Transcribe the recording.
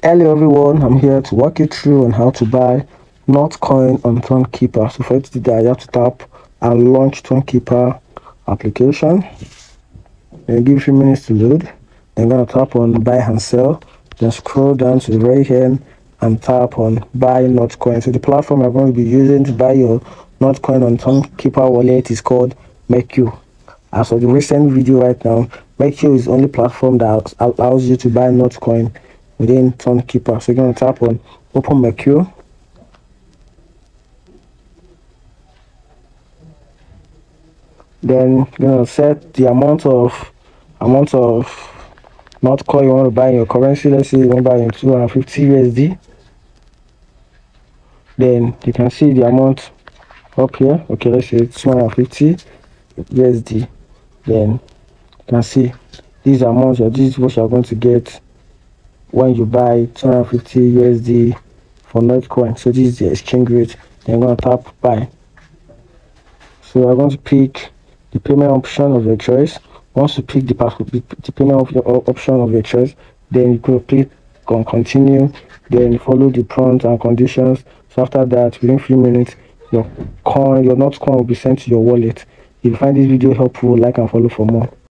Hello everyone, I'm here to walk you through on how to buy Notcoin on Twokeeper. So for it to do that, you have to tap and launch Twokeeper application. Then give you a few minutes to load. Then gonna tap on buy and sell. Then scroll down to the right hand and tap on buy Notcoin. So the platform I'm going to be using to buy your Notcoin on Twokeeper wallet is called Mercure. As of the recent video right now, Mercure is the only platform that allows you to buy Notcoin within Twokeeper. So you're going to tap on open Mercure. Then you're going to set the amount of Notcoin you want to buy in your currency. Let's say you want to buy in 250 USD. Then you can see the amount up here. Okay, let's say 250 USD. Then you can see these amounts. This is what you're going to get when you buy 250 USD for Notcoin. So this is the exchange rate. Then I'm going to tap buy. So I'm going to pick the payment option of your choice. Once you pick the payment of your option of your choice, then you could click on continue. Then follow the prompts and conditions. So after that, within a few minutes, your Notcoin will be sent to your wallet. If you find this video helpful, like and follow for more.